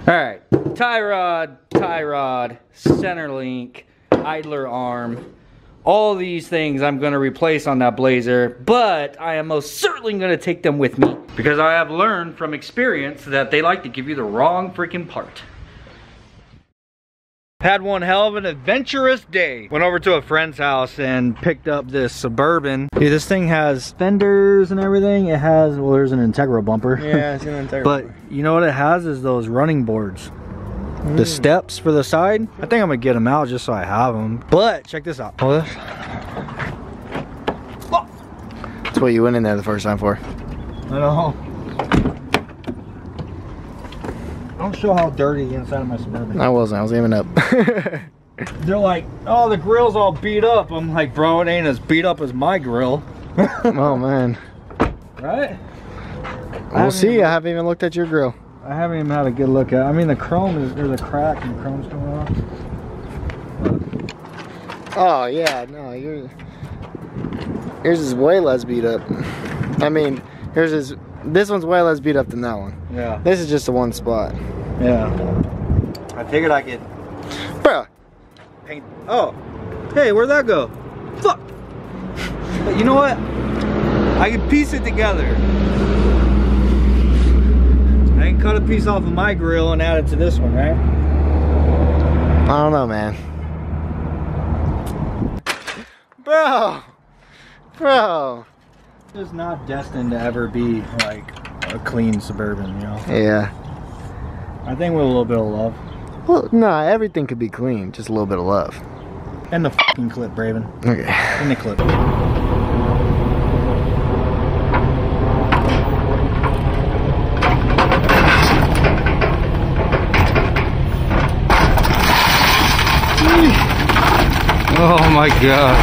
Alright, tie rod, center link, idler arm. All these things I'm going to replace on that Blazer, but I am most certainly going to take them with me because I have learned from experience that they like to give you the wrong freaking part. Had one hell of an adventurous day. Went over to a friend's house and picked up this Suburban. Dude, this thing has fenders and everything. It has, well, there's an integral bumper. Yeah, it's an integral But bumper. You know what it has is those running boards. The steps for the side. I think I'm gonna get them out just so I have them. But check this out. Oh, this. That's what you went in there the first time for. I know. Don't show how dirty the inside of my Suburban. I wasn't. I was aiming up. They're like, oh, the grill's all beat up. I'm like, bro, it ain't as beat up as my grill. Oh man. Right? We'll see. I haven't even looked at your grill. I haven't even had a good look at it. I mean, the chrome is, there's a crack and the chrome's coming off. Oh yeah, no, yours is way less beat up. I mean, this one's way less beat up than that one. Yeah. This is just the one spot. Yeah. I figured I could Bruh. paint. Oh, hey, where'd that go? Fuck. But you know what? I can piece it together. I can cut a piece off of my grill and add it to this one, right? I don't know, man. Bro. It's not destined to ever be like a clean Suburban, you know? Yeah. I think with a little bit of love. Well, nah, everything could be clean, just a little bit of love. And the fucking clip, Braven. Okay. In the clip. Oh my god.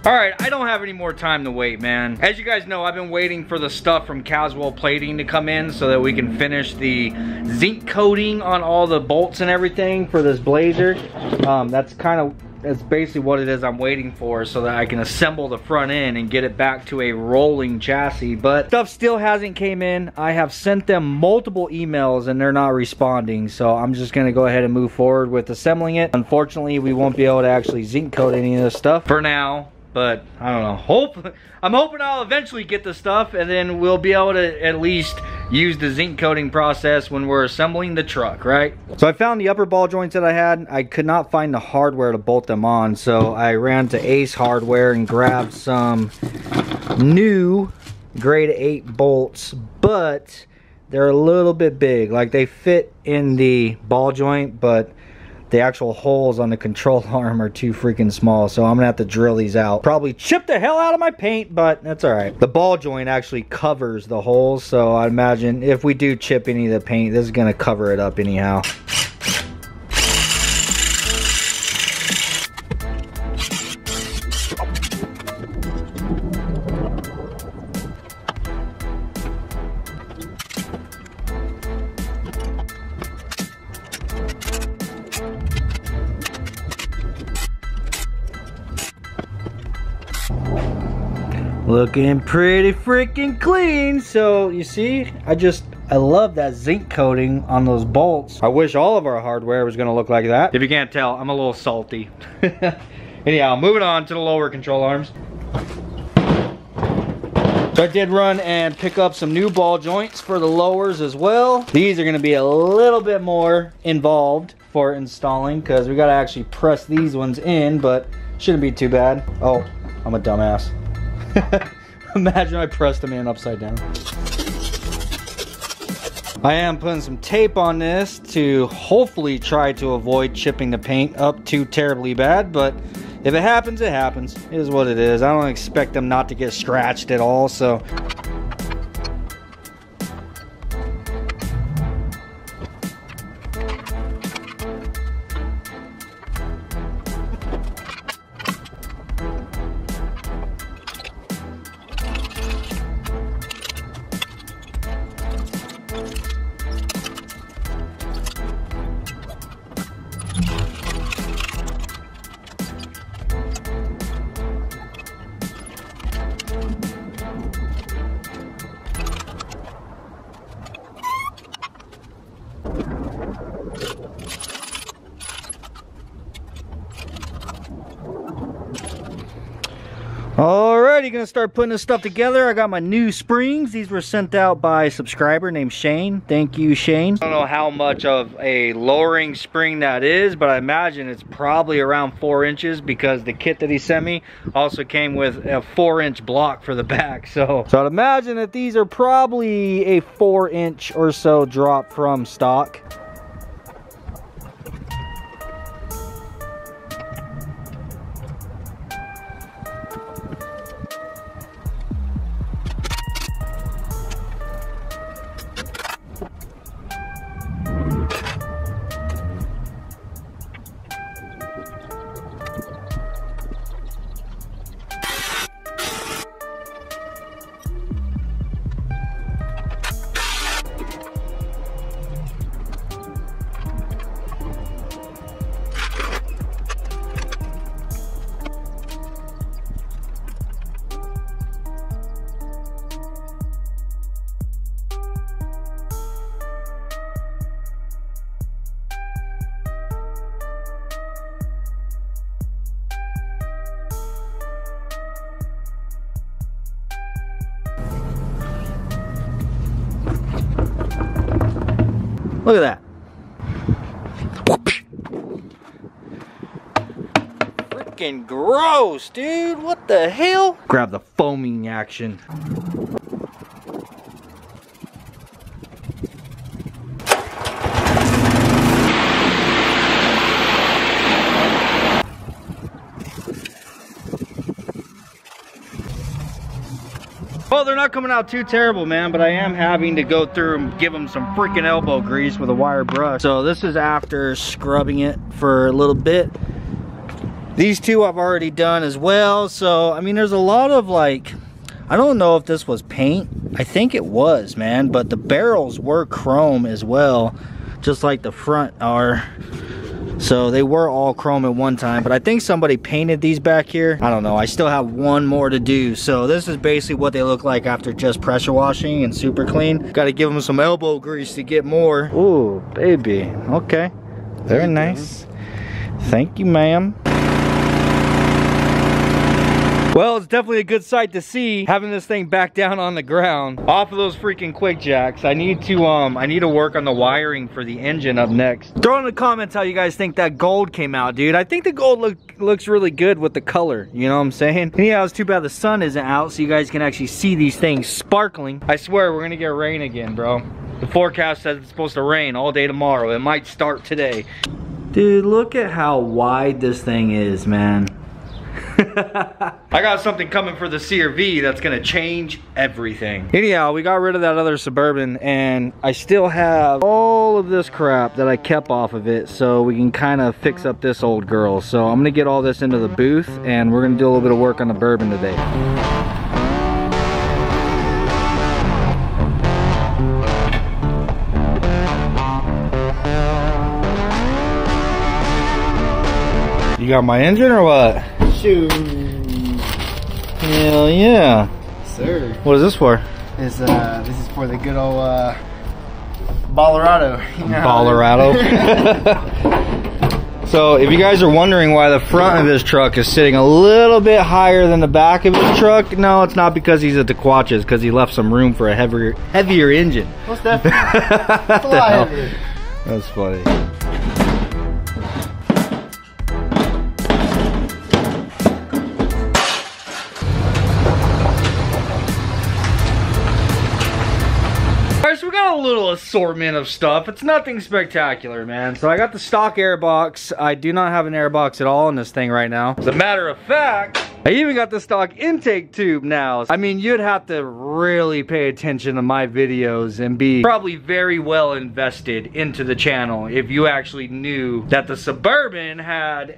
Alright, I don't have any more time to wait, man. As you guys know, I've been waiting for the stuff from Caswell Plating to come in so that we can finish the zinc coating on all the bolts and everything for this Blazer. That's basically what it is I'm waiting for so that I can assemble the front end and get it back to a rolling chassis. But stuff still hasn't came in. I have sent them multiple emails and they're not responding. So I'm just gonna go ahead and move forward with assembling it. Unfortunately, we won't be able to actually zinc coat any of this stuff for now. But I don't know. I'm hoping I'll eventually get the stuff and then we'll be able to at least use the zinc coating process when we're assembling the truck, right? So I found the upper ball joints that I had. I could not find the hardware to bolt them on, so I ran to Ace Hardware and grabbed some new grade 8 bolts, but they're a little bit big. Like, they fit in the ball joint, but the actual holes on the control arm are too freaking small, so I'm gonna have to drill these out. Probably chip the hell out of my paint, but that's all right. The ball joint actually covers the holes, so I imagine if we do chip any of the paint, this is gonna cover it up anyhow. Looking pretty freaking clean. So you see, I love that zinc coating on those bolts. I wish all of our hardware was gonna look like that. If you can't tell, I'm a little salty. Anyhow, moving on to the lower control arms. So I did run and pick up some new ball joints for the lowers as well. These are gonna be a little bit more involved for installing because we gotta actually press these ones in, but shouldn't be too bad. Oh, I'm a dumbass. Imagine I pressed them in upside down. I am putting some tape on this to hopefully try to avoid chipping the paint up too terribly bad, but if it happens, it happens. It is what it is. I don't expect them not to get scratched at all, so. Alrighty, gonna start putting this stuff together. I got my new springs. These were sent out by a subscriber named Shane. Thank you, Shane. I don't know how much of a lowering spring that is, but I imagine it's probably around 4 inches because the kit that he sent me also came with a 4-inch block for the back. So I'd imagine that these are probably a 4-inch or so drop from stock. Look at that. Freaking gross, dude. What the hell? Grab the foaming action. Well, they're not coming out too terrible, man, but I am having to go through and give them some freaking elbow grease with a wire brush. So this is after scrubbing it for a little bit. These two I've already done as well. So, I mean, there's a lot of like, I don't know if this was paint. I think it was, man, but the barrels were chrome as well, just like the front are. So they were all chrome at one time, but I think somebody painted these back here. I don't know, I still have one more to do. So this is basically what they look like after just pressure washing and super clean. Got to give them some elbow grease to get more. Ooh, baby, okay. Very nice. Thank you, ma'am. Well, it's definitely a good sight to see having this thing back down on the ground off of those freaking quick jacks. I need to work on the wiring for the engine up next. Throw in the comments how you guys think that gold came out, dude. I think the gold looks really good with the color, you know what I'm saying? Yeah, it's too bad the sun isn't out so you guys can actually see these things sparkling. I swear we're gonna get rain again, bro. The forecast says it's supposed to rain all day tomorrow. It might start today. Dude, look at how wide this thing is, man. I got something coming for the CR-V that's gonna change everything. Anyhow, we got rid of that other Suburban and I still have all of this crap that I kept off of it so we can kind of fix up this old girl. So I'm gonna get all this into the booth and we're gonna do a little bit of work on the Bourbon today. You got my engine or what? Shoot. Hell yeah. Sir. What is this for? This is for the good old Colorado. You know Colorado. So if you guys are wondering why the front of his truck is sitting a little bit higher than the back of his truck, no, it's not because he's at the Quatches, because he left some room for a heavier engine. What's that? It's a lot heavier. That's funny. A little assortment of stuff. It's nothing spectacular, man. So I got the stock airbox. I do not have an airbox at all in this thing right now. As a matter of fact, I even got the stock intake tube now. I mean, you'd have to really pay attention to my videos and be probably very well invested into the channel if you actually knew that the Suburban had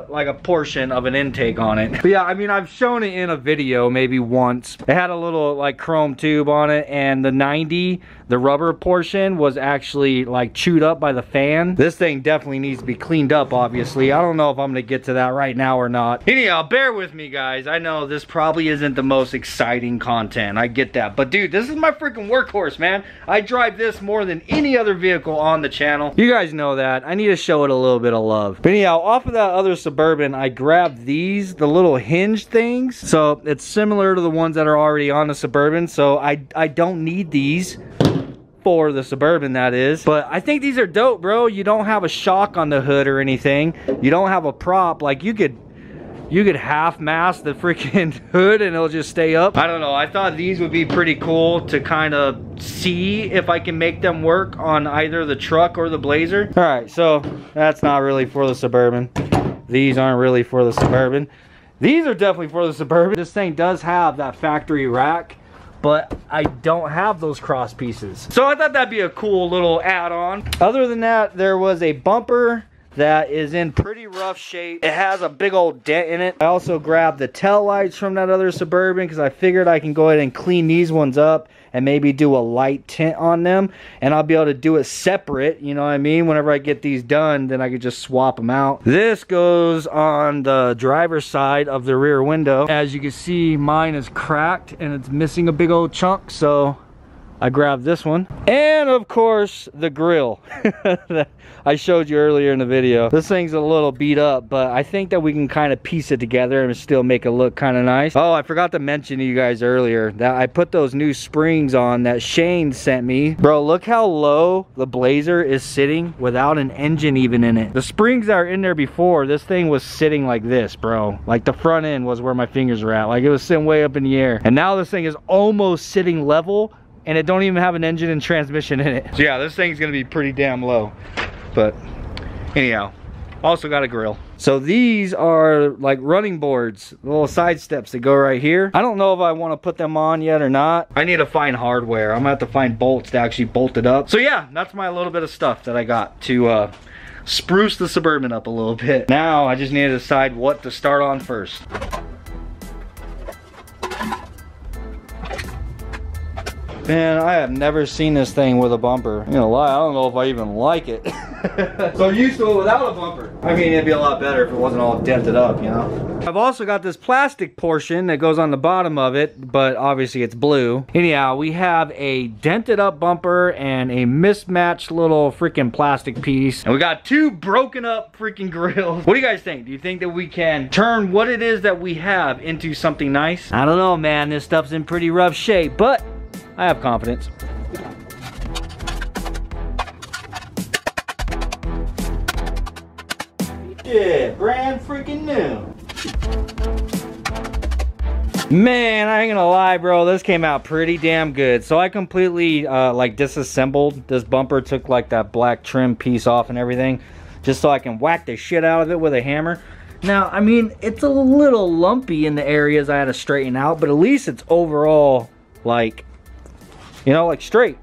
like a portion of an intake on it. But yeah, I mean, I've shown it in a video maybe once. It had a little like chrome tube on it, and the 90, the rubber portion was actually like chewed up by the fan. This thing definitely needs to be cleaned up, obviously. I don't know if I'm gonna get to that right now or not. Anyhow, bear with me, guys. guys, I know this probably isn't the most exciting content. I get that. But dude, this is my freaking workhorse, man. I drive this more than any other vehicle on the channel. You guys know that. I need to show it a little bit of love. But anyhow, off of that other Suburban, I grabbed these, the little hinge things. So it's similar to the ones that are already on the Suburban. So I don't need these for the Suburban, that is. But I think these are dope, bro. You don't have a shock on the hood or anything. You don't have a prop. Like you could half mast the freaking hood and it'll just stay up. I don't know. I thought these would be pretty cool to kind of see if I can make them work on either the truck or the Blazer. All right, so that's not really for the Suburban. These aren't really for the Suburban. These are definitely for the Suburban. This thing does have that factory rack, but I don't have those cross pieces. So I thought that'd be a cool little add-on. Other than that, there was a bumper that is in pretty rough shape. It has a big old dent in it. I also grabbed the tail lights from that other Suburban because I figured I can go ahead and clean these ones up and maybe do a light tint on them, and I'll be able to do it separate, you know what I mean? Whenever I get these done, then I could just swap them out. This goes on the driver's side of the rear window. As you can see, mine is cracked and it's missing a big old chunk, so I grabbed this one. And of course, the grill that I showed you earlier in the video. This thing's a little beat up, but I think that we can kind of piece it together and still make it look kind of nice. Oh, I forgot to mention to you guys earlier that I put those new springs on that Shane sent me. Bro, look how low the Blazer is sitting without an engine even in it. The springs that are in there before, this thing was sitting like this, bro. Like the front end was where my fingers were at. Like it was sitting way up in the air. And now this thing is almost sitting level, and it don't even have an engine and transmission in it. So yeah, this thing's gonna be pretty damn low. But anyhow, also got a grill. So these are like running boards, little side steps that go right here. I don't know if I want to put them on yet or not. I need to find hardware. I'm gonna have to find bolts to actually bolt it up. So yeah, that's my little bit of stuff that I got to spruce the Suburban up a little bit. Now I just need to decide what to start on first. Man, I have never seen this thing with a bumper. I'm gonna lie, I don't know if I even like it. So I'm used to it without a bumper. I mean, it'd be a lot better if it wasn't all dented up, you know? I've also got this plastic portion that goes on the bottom of it, but obviously it's blue. Anyhow, we have a dented up bumper and a mismatched little freaking plastic piece. And we got two broken up freaking grills. What do you guys think? Do you think that we can turn what it is that we have into something nice? I don't know, man. This stuff's in pretty rough shape, but I have confidence. Yeah, brand freaking new. Man, I ain't gonna lie, bro. This came out pretty damn good. So I completely like disassembled this bumper, took like that black trim piece off and everything, just so I can whack the shit out of it with a hammer. Now, I mean, it's a little lumpy in the areas I had to straighten out, but at least it's overall like, you know, like straight.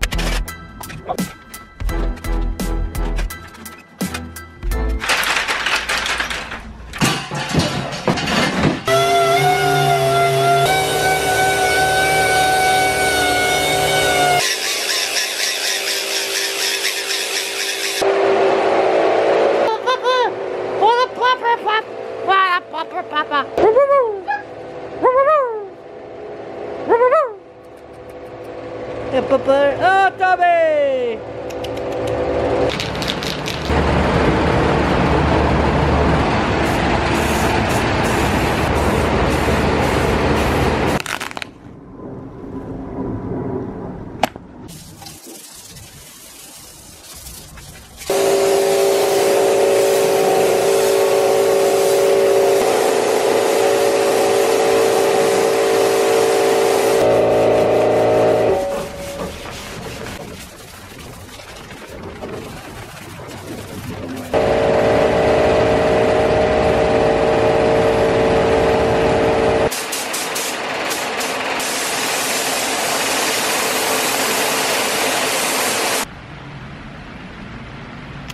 Oh, Tommy!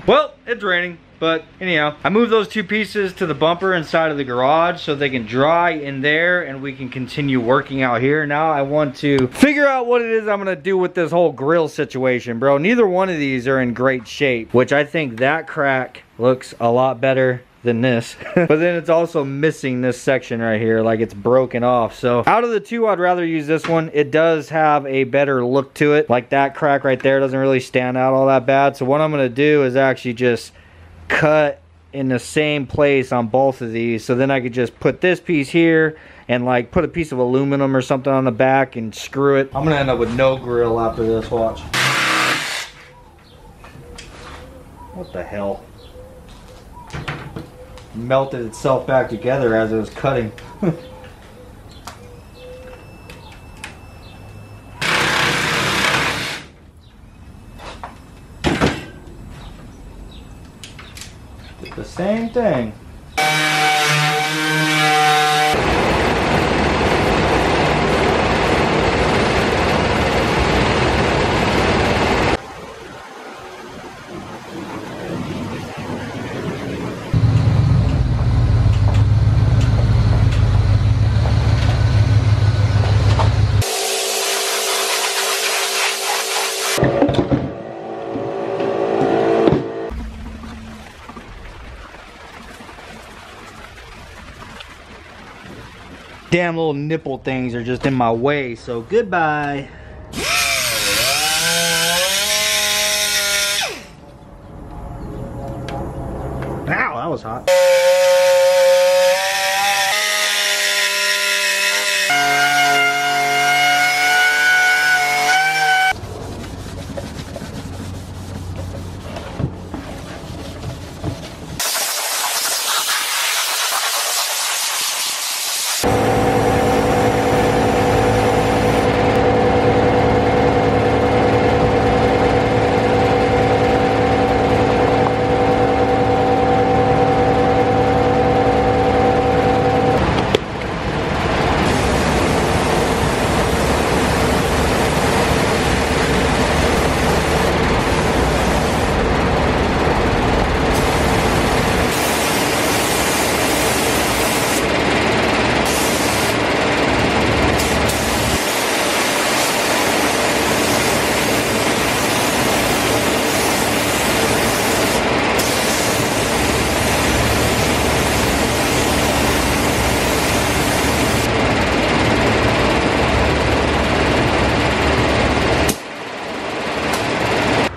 Well, it's raining, but anyhow, I moved those two pieces to the bumper inside of the garage so they can dry in there and we can continue working out here. Now I want to figure out what it is I'm gonna do with this whole grill situation, bro. Neither one of these are in great shape, which I think that crack looks a lot better than this. But then it's also missing this section right here, like it's broken off. So out of the two, I'd rather use this one. It does have a better look to it. Like that crack right there doesn't really stand out all that bad. So what I'm gonna do is actually just cut in the same place on both of these. So then I could just put this piece here and like put a piece of aluminum or something on the back and screw it. I'm gonna end up with no grill after this, watch. What the hell? Melted itself back together as it was cutting. Did the same thing. Damn little nipple things are just in my way, so goodbye. Ow, that was hot.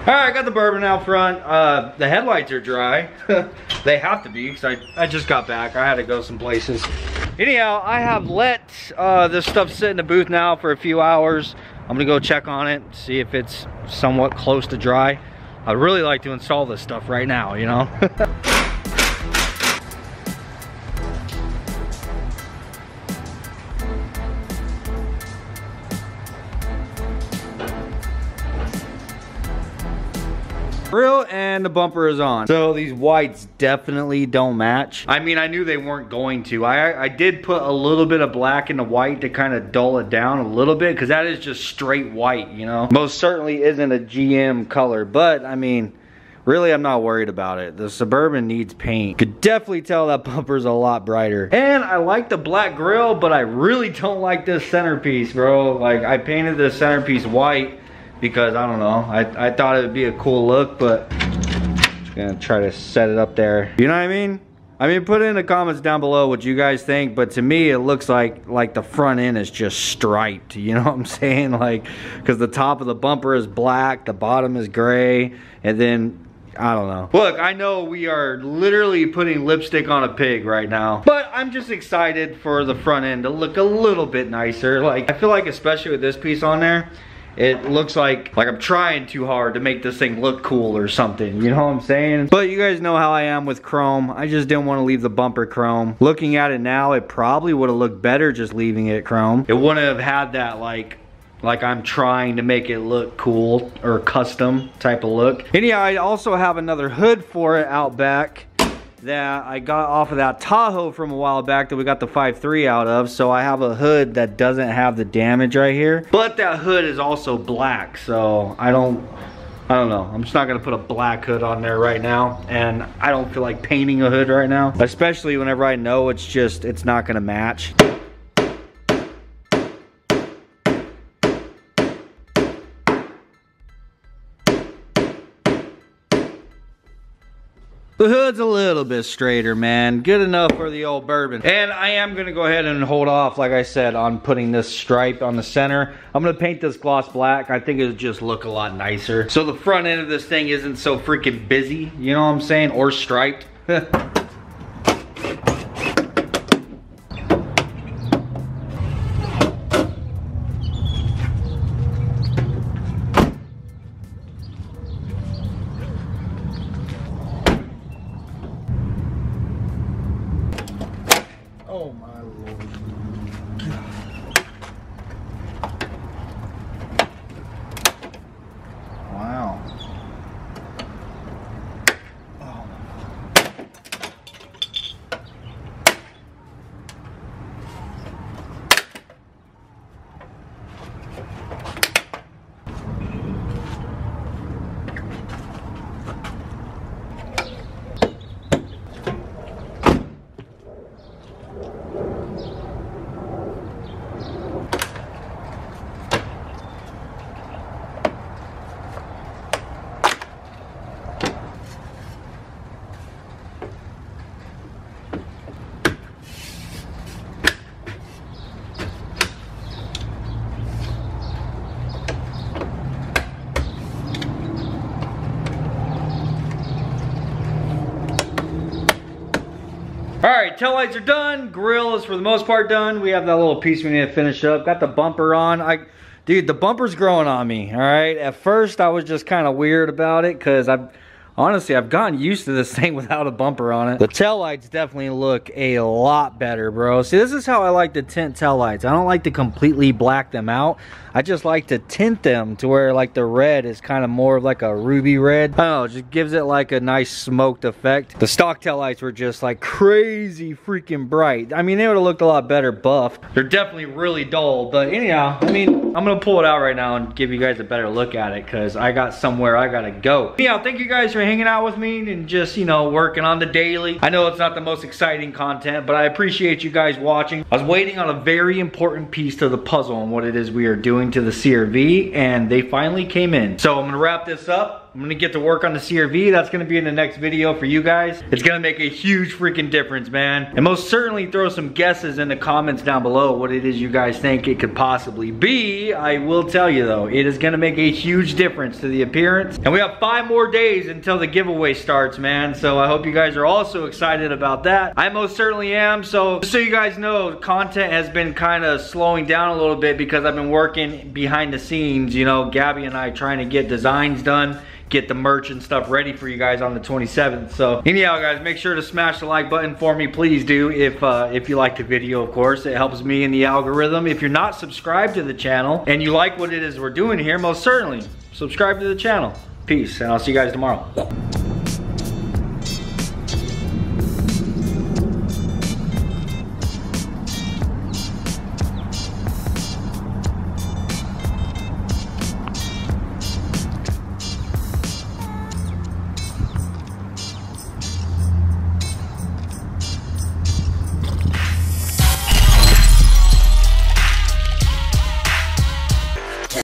Alright, I got the bourbon out front. The headlights are dry. They have to be, because I just got back. I had to go some places. Anyhow, I have let this stuff sit in the booth now for a few hours. I'm gonna go check on it, see if it's somewhat close to dry. I'd really like to install this stuff right now, you know? Grill and the bumper is on. So these whites definitely don't match. I mean, I knew they weren't going to. I did put a little bit of black in the white to kind of dull it down a little bit, because that is just straight white, you know? Most certainly isn't a GM color, but I mean, really I'm not worried about it. The Suburban needs paint. Could definitely tell that bumper's a lot brighter. And I like the black grille, but I really don't like this centerpiece, bro. Like, I painted the centerpiece white because I don't know, I thought it would be a cool look, but I'm just gonna try to set it up there. You know what I mean? I mean, put it in the comments down below what you guys think, but to me it looks like the front end is just striped, you know what I'm saying? Like, because the top of the bumper is black, the bottom is gray, and then I don't know. Look, I know we are literally putting lipstick on a pig right now, but I'm just excited for the front end to look a little bit nicer. Like, I feel like, especially with this piece on there, it looks like I'm trying too hard to make this thing look cool or something, you know what I'm saying? But you guys know how I am with chrome. I just didn't want to leave the bumper chrome. Looking at it now, it probably would have looked better just leaving it chrome. It wouldn't have had that like I'm trying to make it look cool or custom type of look. Anyhow, I also have another hood for it out back that I got off of that Tahoe from a while back that we got the 5.3 out of. So I have a hood that doesn't have the damage right here, but that hood is also black, so I don't know. I'm just not gonna put a black hood on there right now, and I don't feel like painting a hood right now, especially whenever I know it's not gonna match. The hood's a little bit straighter, man. Good enough for the old bourbon. And I am gonna go ahead and hold off, like I said, on putting this stripe on the center. I'm gonna paint this gloss black. I think it'll just look a lot nicer. So the front end of this thing isn't so freaking busy, you know what I'm saying? Or striped. Oh my lord. Wow. Oh. Alright, tail lights are done. Grill is for the most part done. We have that little piece we need to finish up. Got the bumper on. Dude, the bumper's growing on me, alright? At first, I was just kind of weird about it because honestly, I've gotten used to this thing without a bumper on it. The tail lights definitely look a lot better, bro. See, this is how I like to tint tail lights. I don't like to completely black them out. I just like to tint them to where like the red is kind of more of like a ruby red. I don't know, it just gives it like a nice smoked effect. The stock tail lights were just like crazy freaking bright. I mean, they would have looked a lot better buffed. They're definitely really dull, but anyhow, I mean, I'm gonna pull it out right now and give you guys a better look at it because I got somewhere I gotta go. Anyhow, thank you guys for hanging out with me and just, you know, working on the daily. I know it's not the most exciting content, but I appreciate you guys watching. I was waiting on a very important piece to the puzzle on what it is we are doing to the CRV, and they finally came in. So I'm gonna wrap this up. I'm gonna get to work on the CRV. That's gonna be in the next video for you guys. It's gonna make a huge freaking difference, man. And most certainly throw some guesses in the comments down below what it is you guys think it could possibly be. I will tell you though, it is gonna make a huge difference to the appearance. And we have 5 more days until the giveaway starts, man. So I hope you guys are also excited about that. I most certainly am. So just so you guys know, content has been kind of slowing down a little bit because I've been working behind the scenes, you know, Gabby and I trying to get designs done, get the merch and stuff ready for you guys on the 27th. So anyhow, guys, make sure to smash the like button for me, please do, if you like the video, of course. It helps me in the algorithm. If you're not subscribed to the channel and you like what it is we're doing here, most certainly subscribe to the channel. Peace, and I'll see you guys tomorrow.